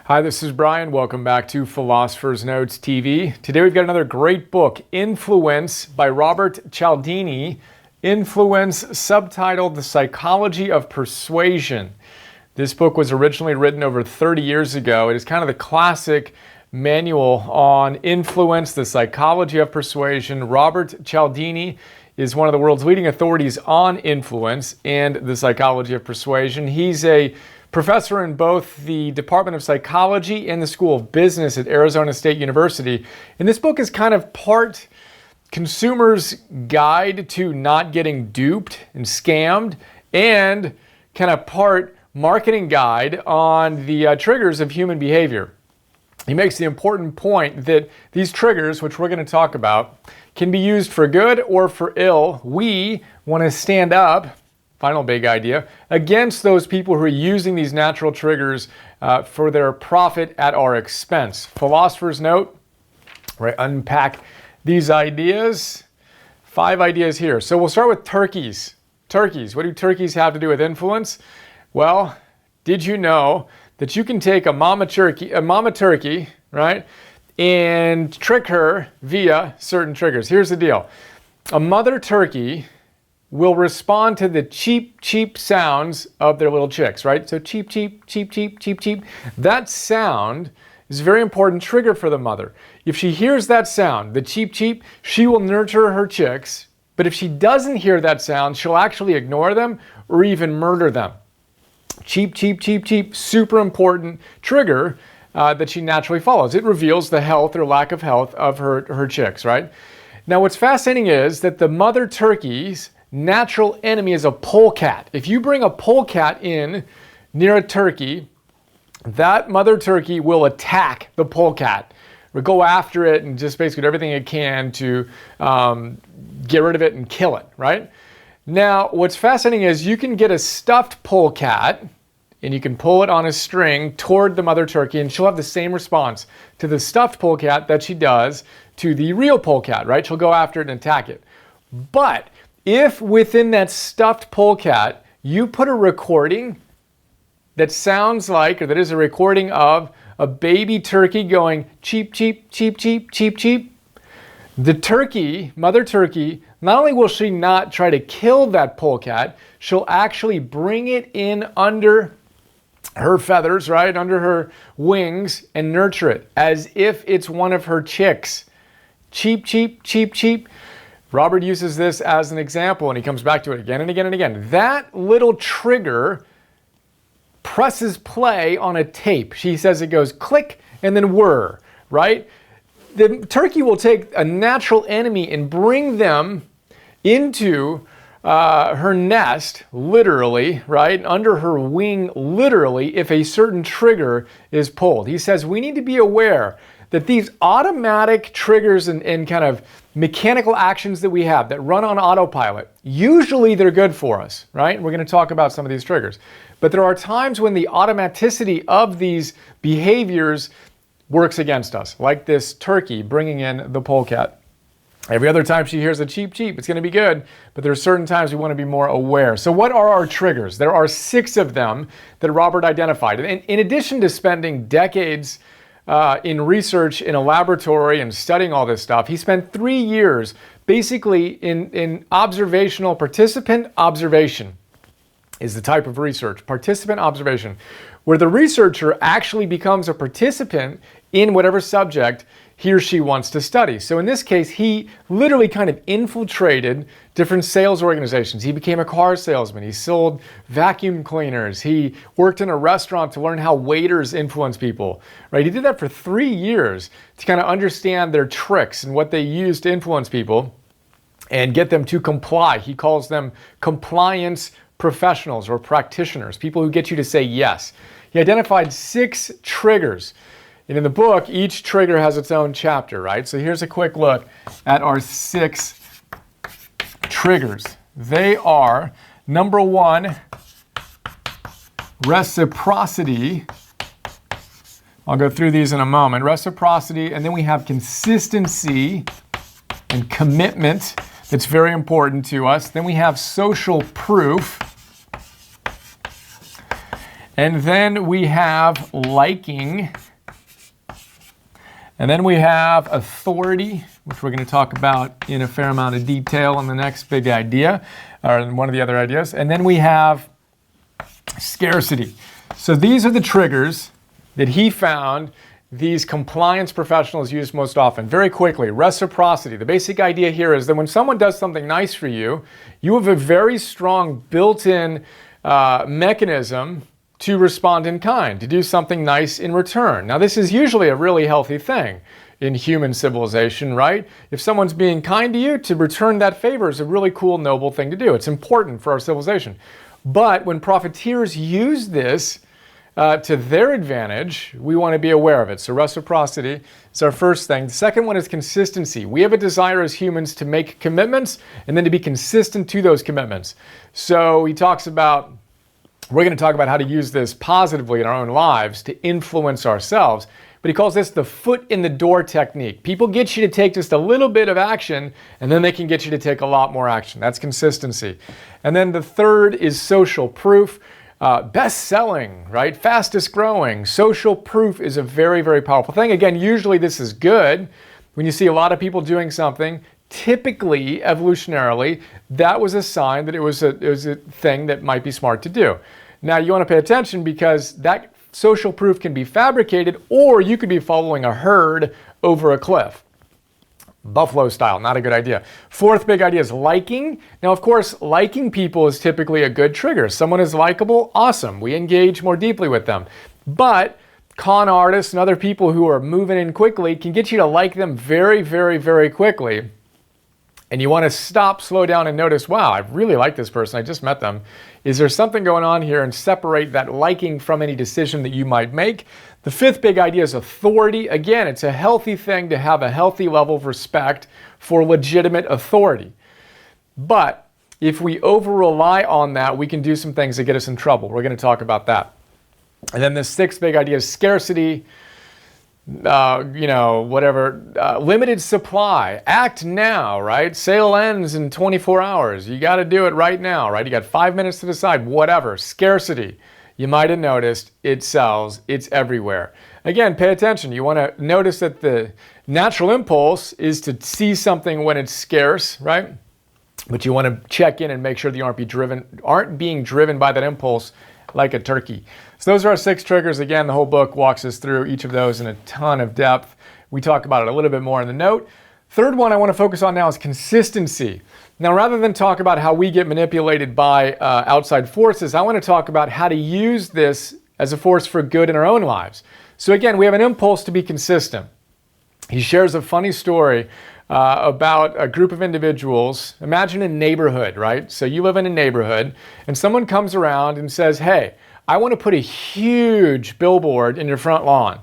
Hi, this is Brian. Welcome back to Philosopher's Notes TV. Today we've got another great book, Influence by Robert Cialdini. Influence, subtitled The Psychology of Persuasion. This book was originally written over 30 years ago. It is kind of the classic manual on influence, the psychology of persuasion. Robert Cialdini is one of the world's leading authorities on influence and the psychology of persuasion. He's a professor in both the Department of Psychology and the School of Business at Arizona State University. And this book is kind of part consumer's guide to not getting duped and scammed, and kind of part marketing guide on the triggers of human behavior. He makes the important point that these triggers, which we're going to talk about, can be used for good or for ill. We want to stand up, final big idea, against those people who are using these natural triggers for their profit at our expense. Philosopher's Note, right? Unpack these ideas. 5 ideas here. So we'll start with turkeys. Turkeys. What do turkeys have to do with influence? Well, did you know that you can take a mama turkey, right, and trick her via certain triggers? Here's the deal. A mother turkey will respond to the cheep, cheep sounds of their little chicks, right? So cheep, cheep, cheep, cheep, cheep, cheep. That sound is a very important trigger for the mother. If she hears that sound, the cheep, cheep, she will nurture her chicks. But if she doesn't hear that sound, she'll actually ignore them or even murder them. Cheep, cheep, cheep, cheep, super important trigger that she naturally follows. It reveals the health or lack of health of her chicks, right? Now, what's fascinating is that the mother turkey's natural enemy is a polecat. If you bring a polecat in near a turkey, that mother turkey will attack the polecat, or go after it and just basically do everything it can to get rid of it and kill it, right? Now, what's fascinating is you can get a stuffed polecat and you can pull it on a string toward the mother turkey, and she'll have the same response to the stuffed polecat that she does to the real polecat, right? She'll go after it and attack it. But if within that stuffed polecat you put a recording that sounds like, or that is a recording of, a baby turkey going cheep, cheep, cheep, cheep, cheep, cheep, the turkey, mother turkey, not only will she not try to kill that polecat, she'll actually bring it in under her feathers, right, under her wings, and nurture it as if it's one of her chicks. Cheep, cheep, cheep, cheep. Robert uses this as an example, and he comes back to it again and again and again. That little trigger presses play on a tape. She says it goes click and then whir, right? The turkey will take a natural enemy and bring them into her nest, literally, right? Under her wing, literally, if a certain trigger is pulled. He says we need to be aware that these automatic triggers and kind of mechanical actions that we have that run on autopilot, usually they're good for us, right? We're going to talk about some of these triggers. But there are times when the automaticity of these behaviors works against us, like this turkey bringing in the polecat. Every other time she hears a cheep, cheep, it's going to be good, but there are certain times we want to be more aware. So what are our triggers? There are 6 of them that Robert identified. And in addition to spending decades in research in a laboratory and studying all this stuff, he spent 3 years basically in observational, participant observation is the type of research, participant observation, where the researcher actually becomes a participant in whatever subject he or she wants to study. So in this case, he literally kind of infiltrated different sales organizations. He became a car salesman. He sold vacuum cleaners. He worked in a restaurant to learn how waiters influence people, right? He did that for 3 years to kind of understand their tricks and what they use to influence people and get them to comply. He calls them compliance professionals or practitioners, people who get you to say yes. He identified 6 triggers. And in the book, each trigger has its own chapter, right? So here's a quick look at our 6 triggers. They are, number 1, reciprocity. I'll go through these in a moment. Reciprocity, and then we have consistency and commitment. That's very important to us. Then we have social proof. And then we have liking. And then we have authority, which we're going to talk about in a fair amount of detail in the next big idea, or in one of the other ideas. And then we have scarcity. So these are the triggers that he found these compliance professionals use most often. Very quickly, reciprocity. The basic idea here is that when someone does something nice for you, you have a very strong built-in mechanism to respond in kind, to do something nice in return. Now, this is usually a really healthy thing in human civilization, right? If someone's being kind to you, to return that favor is a really cool, noble thing to do. It's important for our civilization. But when profiteers use this to their advantage, we want to be aware of it. So reciprocity is our first thing. The second one is consistency. We have a desire as humans to make commitments and then to be consistent to those commitments. So he talks about, we're going to talk about how to use this positively in our own lives to influence ourselves. But he calls this the foot in the door technique. People get you to take just a little bit of action, and then they can get you to take a lot more action. That's consistency. And then the third is social proof. Best-selling, right? Fastest growing. Social proof is a very, very powerful thing. Again, usually this is good. When you see a lot of people doing something, typically, evolutionarily, that was a sign that it was a thing that might be smart to do. Now, you want to pay attention because that social proof can be fabricated, or you could be following a herd over a cliff. Buffalo style, not a good idea. Fourth big idea is liking. Now, of course, liking people is typically a good trigger. Someone is likable, awesome. We engage more deeply with them. But con artists and other people who are moving in quickly can get you to like them very, very, very quickly. And you want to stop, slow down, and notice, wow, I really like this person. I just met them. Is there something going on here? And separate that liking from any decision that you might make. The fifth big idea is authority. Again, it's a healthy thing to have a healthy level of respect for legitimate authority. But if we over-rely on that, we can do some things that get us in trouble. We're going to talk about that. And then the sixth big idea is scarcity. Limited supply. Act now, right? Sale ends in 24 hours. You got to do it right now, right? You got 5 minutes to decide, whatever. Scarcity. You might have noticed it sells. It's everywhere. Again, pay attention. You want to notice that the natural impulse is to see something when it's scarce, right? But you want to check in and make sure that you aren't being driven by that impulse like a turkey. So those are our 6 triggers. Again, the whole book walks us through each of those in a ton of depth. We talk about it a little bit more in the note. Third one I want to focus on now is consistency. Now, rather than talk about how we get manipulated by outside forces, I want to talk about how to use this as a force for good in our own lives. So again, we have an impulse to be consistent. He shares a funny story about a group of individuals. Imagine a neighborhood, right? So you live in a neighborhood and someone comes around and says, hey, I want to put a huge billboard in your front lawn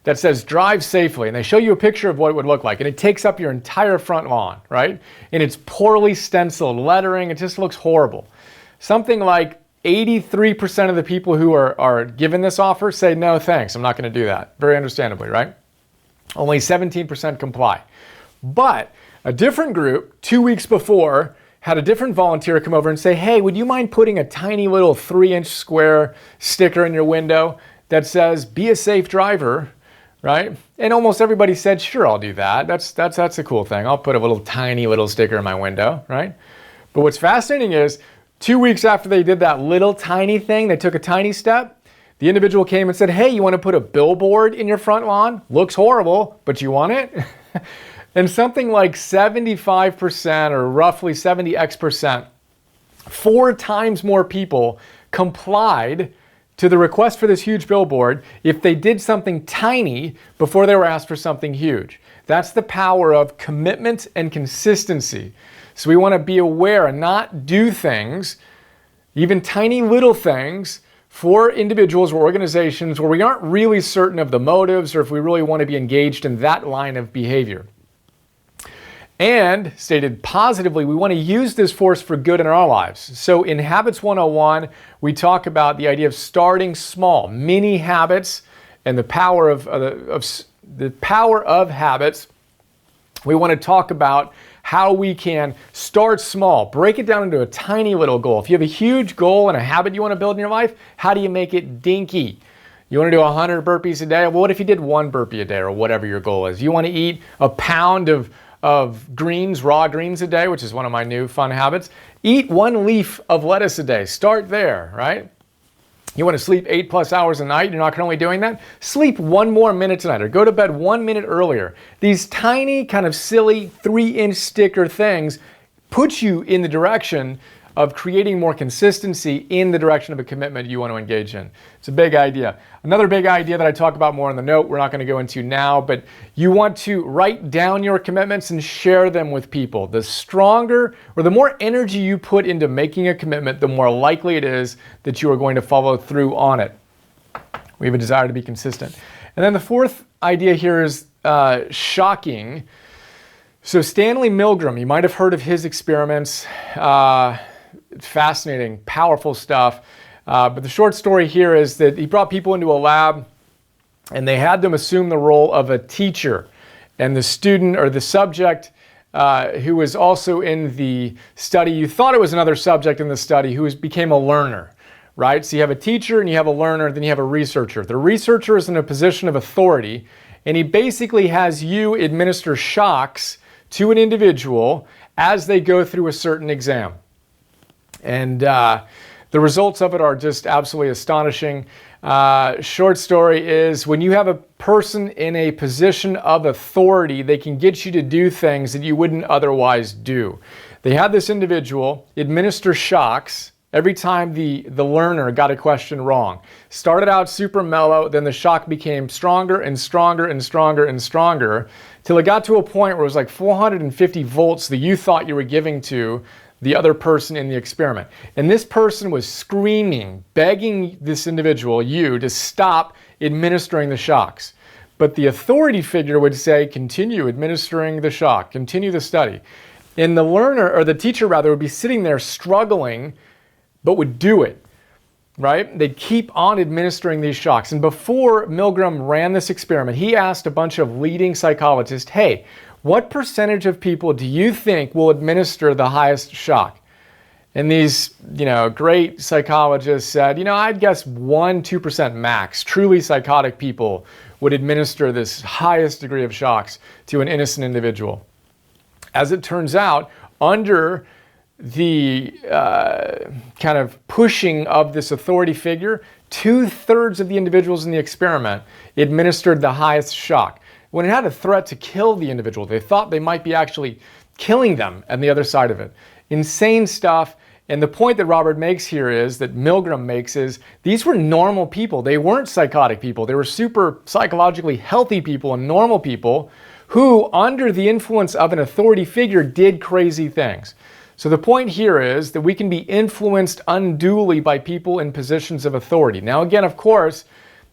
that says drive safely. And they show you a picture of what it would look like. And it takes up your entire front lawn, right? And it's poorly stenciled lettering. It just looks horrible. Something like 83% of the people who are given this offer say, no, thanks, I'm not going to do that. Very understandably, right? Only 17% comply. But a different group, 2 weeks before, had a different volunteer come over and say, hey, would you mind putting a tiny little 3-inch square sticker in your window that says, be a safe driver, right? And almost everybody said, sure, I'll do that. That's a cool thing. I'll put a little tiny little sticker in my window, right? But what's fascinating is 2 weeks after they did that little tiny thing, they took a tiny step. The individual came and said, hey, you want to put a billboard in your front lawn? Looks horrible, but you want it? And something like 75% or roughly 70x%, 4 times more people complied to the request for this huge billboard if they did something tiny before they were asked for something huge. That's the power of commitment and consistency. So we want to be aware and not do things, even tiny little things, for individuals or organizations where we aren't really certain of the motives or if we really want to be engaged in that line of behavior. And, stated positively, we want to use this force for good in our lives. So in Habits 101, we talk about the idea of starting small, mini habits, and the power of habits. We want to talk about how we can start small, break it down into a tiny little goal. If you have a huge goal and a habit you want to build in your life, how do you make it dinky? You want to do 100 burpees a day? Well, what if you did 1 burpee a day or whatever your goal is? You want to eat a pound of greens, raw greens a day, which is one of my new fun habits. Eat 1 leaf of lettuce a day. Start there, right? You want to sleep 8+ hours a night? You're not currently doing that? Sleep 1 more minute tonight or go to bed 1 minute earlier. These tiny kind of silly 3-inch sticker things put you in the direction of creating more consistency in the direction of a commitment you want to engage in. It's a big idea. Another big idea that I talk about more in the note, we're not going to go into now, but you want to write down your commitments and share them with people. The stronger or the more energy you put into making a commitment, the more likely it is that you are going to follow through on it. We have a desire to be consistent. And then the fourth idea here is shocking. So Stanley Milgram, you might have heard of his experiments. It's fascinating, powerful stuff. But the short story here is that he brought people into a lab and they had them assume the role of a teacher. And the student or the subject who was also in the study, you thought it was another subject in the study who became a learner, right? So you have a teacher and you have a learner, then you have a researcher. The researcher is in a position of authority and he basically has you administer shocks to an individual as they go through a certain exam. And the results of it are just absolutely astonishing. Short story is when you have a person in a position of authority, they can get you to do things that you wouldn't otherwise do. They had this individual administer shocks every time the learner got a question wrong. Started out super mellow, then the shock became stronger and stronger and stronger and stronger till it got to a point where it was like 450 volts that you thought you were giving to the other person in the experiment. And this person was screaming, begging this individual, you, to stop administering the shocks. But the authority figure would say, continue administering the shock, continue the study. And the learner, or the teacher rather, would be sitting there struggling, but would do it, right? They'd keep on administering these shocks. And before Milgram ran this experiment, he asked a bunch of leading psychologists, hey, what percentage of people do you think will administer the highest shock? And these, great psychologists said, I'd guess 1-2% max. Truly psychotic people would administer this highest degree of shocks to an innocent individual. As it turns out, under the kind of pushing of this authority figure, 2/3 of the individuals in the experiment administered the highest shock. When it had a threat to kill the individual, they thought they might be actually killing them on the other side of it. Insane stuff. And the point that Robert makes here is, that Milgram makes is, these were normal people. They weren't psychotic people. They were super psychologically healthy people and normal people who, under the influence of an authority figure, did crazy things. So the point here is that we can be influenced unduly by people in positions of authority. Now, again, of course,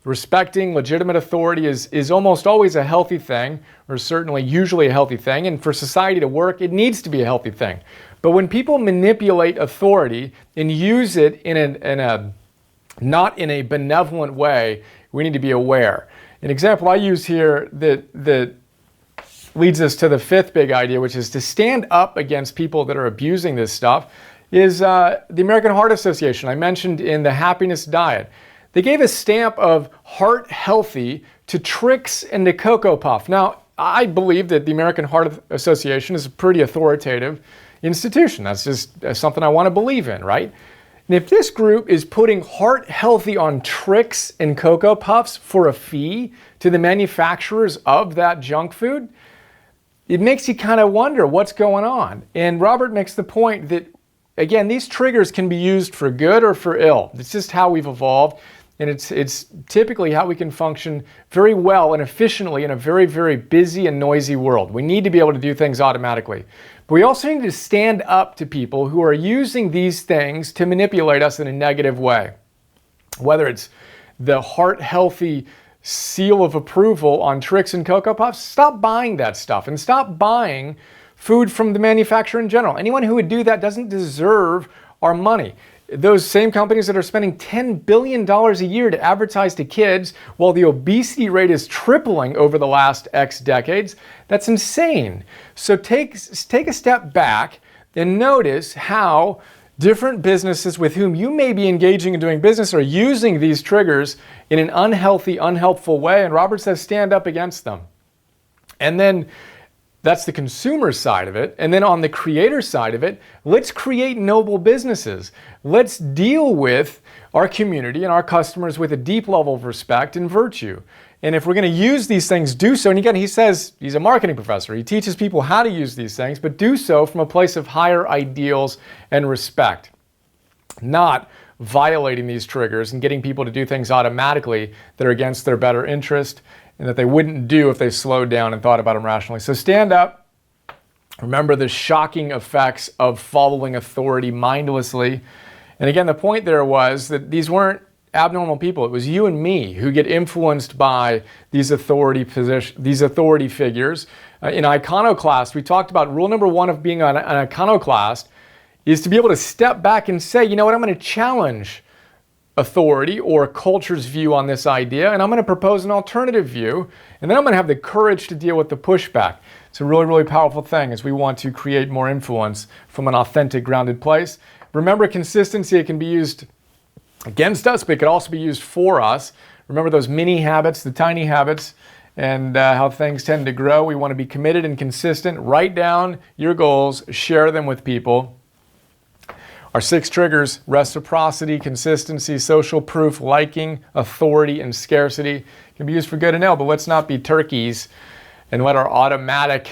respecting legitimate authority is almost always a healthy thing, or certainly usually a healthy thing. And for society to work, it needs to be a healthy thing. But when people manipulate authority and use it in a not in a benevolent way, we need to be aware. An example I use here that leads us to the fifth big idea, which is to stand up against people that are abusing this stuff, is the American Heart Association. I mentioned in the happiness diet. They gave a stamp of heart healthy to Trix and to Cocoa Puff. Now, I believe that the American Heart Association is a pretty authoritative institution. That's just something I want to believe in, right? And if this group is putting heart healthy on Trix and Cocoa Puffs for a fee to the manufacturers of that junk food, it makes you kind of wonder what's going on. And Robert makes the point that, again, these triggers can be used for good or for ill. It's just how we've evolved. And it's typically how we can function very well and efficiently in a very, very busy and noisy world. We need to be able to do things automatically. But we also need to stand up to people who are using these things to manipulate us in a negative way. Whether it's the heart-healthy seal of approval on Trix and Cocoa Puffs, stop buying that stuff and stop buying food from the manufacturer in general. Anyone who would do that doesn't deserve our money. those same companies that are spending $10 billion a year to advertise to kids while the obesity rate is tripling over the last X decades. That's insane. So take a step back and notice how different businesses with whom you may be engaging in doing business are using these triggers in an unhealthy, unhelpful way. And Robert says, stand up against them. And then that's the consumer side of it. And then on the creator side of it, let's create noble businesses. Let's deal with our community and our customers with a deep level of respect and virtue. And if we're going to use these things, do so. And again, he says he's a marketing professor. He teaches people how to use these things, but do so from a place of higher ideals and respect, not violating these triggers and getting people to do things automatically that are against their better interest and that they wouldn't do if they slowed down and thought about them rationally. So stand up. Remember the shocking effects of following authority mindlessly. And again, the point there was that these weren't abnormal people. It was you and me who get influenced by these authority figures. In iconoclast, we talked about rule number one of being an iconoclast is to be able to step back and say, you know what, I'm going to challenge authority or a culture's view on this idea, and I'm going to propose an alternative view, and then I'm going to have the courage to deal with the pushback. It's a really, really powerful thing as we want to create more influence from an authentic, grounded place. Remember, consistency, it can be used against us, but it could also be used for us. Remember those mini habits, the tiny habits, and how things tend to grow. We want to be committed and consistent. Write down your goals, share them with people. Our 6 triggers: reciprocity, consistency, social proof, liking, authority, and scarcity. Can be used for good and ill, but let's not be turkeys and let our automatic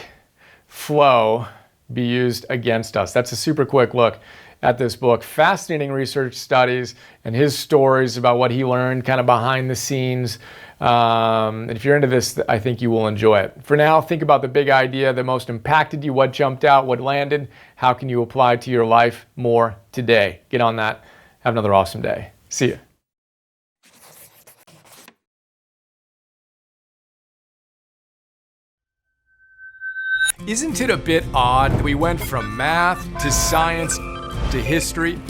flow be used against us. That's a super quick look at this book. Fascinating research studies and his stories about what he learned kind of behind the scenes. And if you're into this, I think you will enjoy it. For now, think about the big idea that most impacted you, what jumped out, what landed. How can you apply it to your life more today? Get on that. Have another awesome day. See you. Isn't it a bit odd that we went from math to science to history,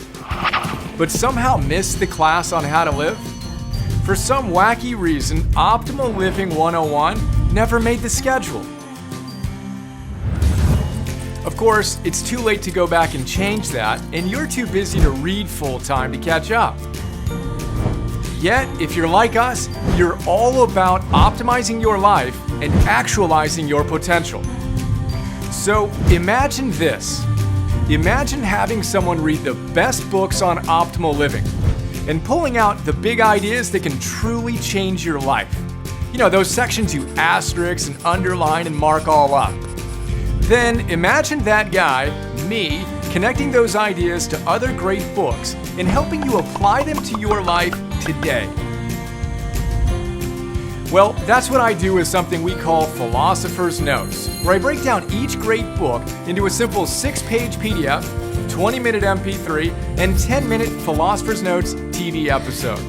but somehow missed the class on how to live? For some wacky reason, Optimal Living 101 never made the schedule. Of course, it's too late to go back and change that, and you're too busy to read full-time to catch up. Yet, if you're like us, you're all about optimizing your life and actualizing your potential. So imagine this. Imagine having someone read the best books on optimal living and pulling out the big ideas that can truly change your life. You know, those sections you asterisk and underline and mark all up. Then imagine that guy, me, connecting those ideas to other great books and helping you apply them to your life today. Well, that's what I do with something we call Philosopher's Notes, where I break down each great book into a simple 6-page PDF, 20-minute MP3, and 10-minute Philosopher's Notes TV episode.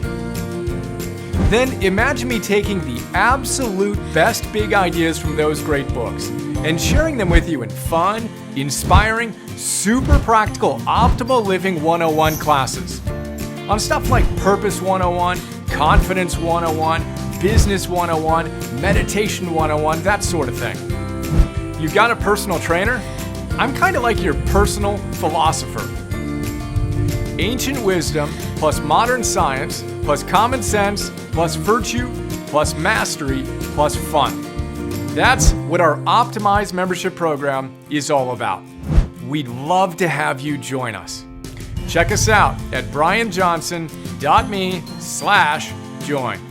Then imagine me taking the absolute best big ideas from those great books and sharing them with you in fun, inspiring, super practical Optimal Living 101 classes. On stuff like Purpose 101, Confidence 101, Business 101, Meditation 101, that sort of thing. You've got a personal trainer? I'm kind of like your personal philosopher. Ancient wisdom plus modern science plus common sense plus virtue plus mastery plus fun. That's what our optimized membership program is all about. We'd love to have you join us. Check us out at brianjohnson.me/join.